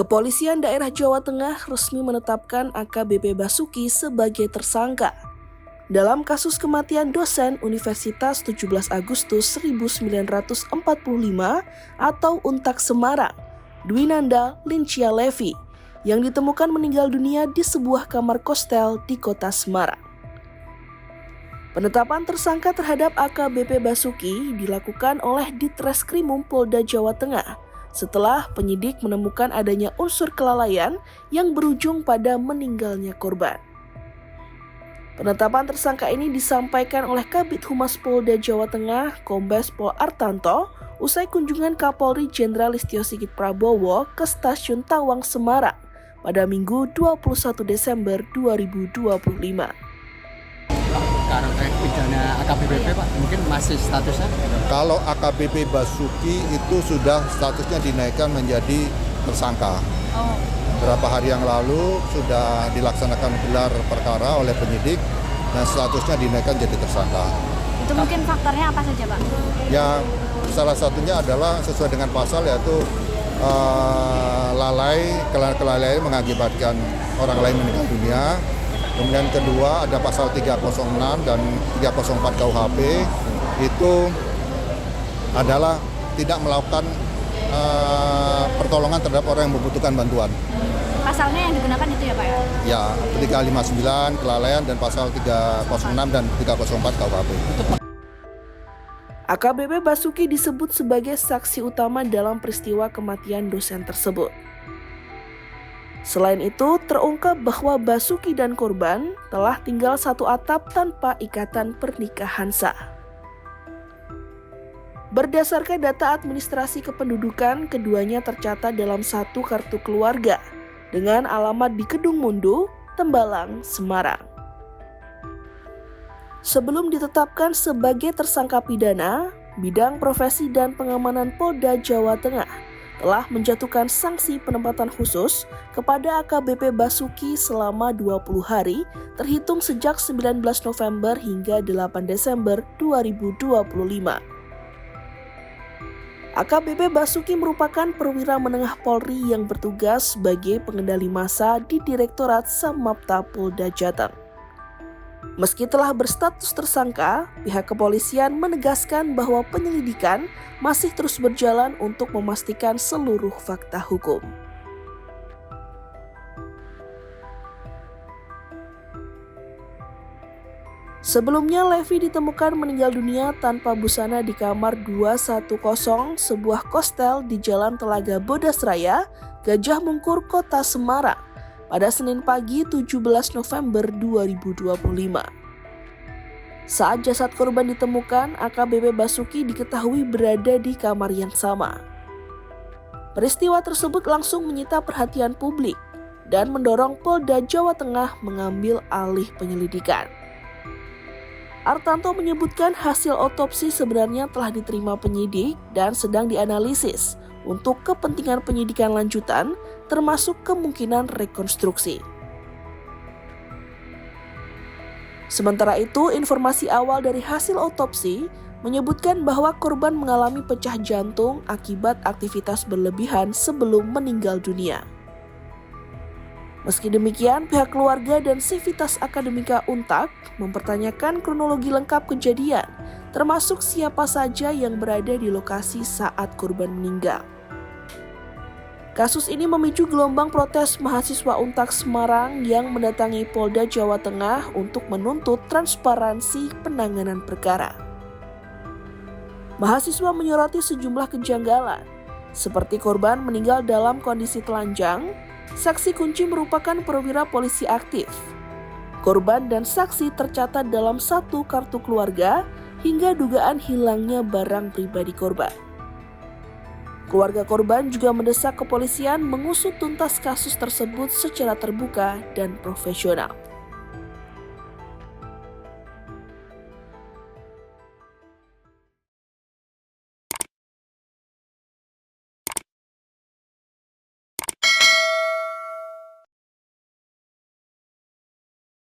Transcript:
Kepolisian Daerah Jawa Tengah resmi menetapkan AKBP Basuki sebagai tersangka dalam kasus kematian dosen Universitas 17 Agustus 1945 atau UNTAK Semarang, Dwinanda Lincia Levi, yang ditemukan meninggal dunia di sebuah kamar kostel di kota Semarang. Penetapan tersangka terhadap AKBP Basuki dilakukan oleh Ditreskrimum Polda Jawa Tengah setelah penyidik menemukan adanya unsur kelalaian yang berujung pada meninggalnya korban. Penetapan tersangka ini disampaikan oleh Kabid Humas Polda Jawa Tengah, Kombes Pol Artanto, usai kunjungan Kapolri Jenderal Listio Sigit Prabowo ke Stasiun Tawang, Semarang pada Minggu 21 Desember 2025. Karakter pidana AKBP Pak, mungkin masih statusnya? Kalau AKBP Basuki itu sudah statusnya dinaikkan menjadi tersangka. Beberapa hari yang lalu sudah dilaksanakan gelar perkara oleh penyidik dan statusnya dinaikkan jadi tersangka. Itu mungkin faktornya apa saja Pak? Ya, salah satunya adalah sesuai dengan pasal yaitu kelalaian mengakibatkan orang lain meninggal dunia. Kemudian kedua ada pasal 306 dan 304 KUHP itu adalah tidak melakukan pertolongan terhadap orang yang membutuhkan bantuan. Pasalnya yang digunakan itu ya Pak ya? Ya, 359 kelalaian dan pasal 306 dan 304 KUHP. AKBP Basuki disebut sebagai saksi utama dalam peristiwa kematian dosen tersebut. Selain itu, terungkap bahwa Basuki dan korban telah tinggal satu atap tanpa ikatan pernikahan sah. Berdasarkan data administrasi kependudukan, keduanya tercatat dalam satu kartu keluarga dengan alamat di Kedung Mundu, Tembalang, Semarang. Sebelum ditetapkan sebagai tersangka pidana, Bidang Profesi dan Pengamanan Polda Jawa Tengah telah menjatuhkan sanksi penempatan khusus kepada AKBP Basuki selama 20 hari terhitung sejak 19 November hingga 8 Desember 2025. AKBP Basuki merupakan perwira menengah Polri yang bertugas sebagai pengendali massa di Direktorat Samapta Polda Jateng. Meski telah berstatus tersangka, pihak kepolisian menegaskan bahwa penyelidikan masih terus berjalan untuk memastikan seluruh fakta hukum. Sebelumnya, Levi ditemukan meninggal dunia tanpa busana di kamar 210 sebuah kostel di Jalan Telaga Bodas Raya, Gajah Mungkur, Kota Semarang pada Senin pagi 17 November 2025. Saat jasad korban ditemukan, AKBP Basuki diketahui berada di kamar yang sama. Peristiwa tersebut langsung menyita perhatian publik dan mendorong Polda Jawa Tengah mengambil alih penyelidikan. Artanto menyebutkan hasil otopsi sebenarnya telah diterima penyidik dan sedang dianalisis untuk kepentingan penyidikan lanjutan, termasuk kemungkinan rekonstruksi. Sementara itu, informasi awal dari hasil otopsi menyebutkan bahwa korban mengalami pecah jantung akibat aktivitas berlebihan sebelum meninggal dunia. Meski demikian, pihak keluarga dan Sivitas Akademika UNTAK mempertanyakan kronologi lengkap kejadian, termasuk siapa saja yang berada di lokasi saat korban meninggal. Kasus ini memicu gelombang protes mahasiswa UNTAK Semarang yang mendatangi Polda Jawa Tengah untuk menuntut transparansi penanganan perkara. Mahasiswa menyoroti sejumlah kejanggalan, seperti korban meninggal dalam kondisi telanjang, saksi kunci merupakan perwira polisi aktif, korban dan saksi tercatat dalam satu kartu keluarga, hingga dugaan hilangnya barang pribadi korban. Keluarga korban juga mendesak kepolisian mengusut tuntas kasus tersebut secara terbuka dan profesional.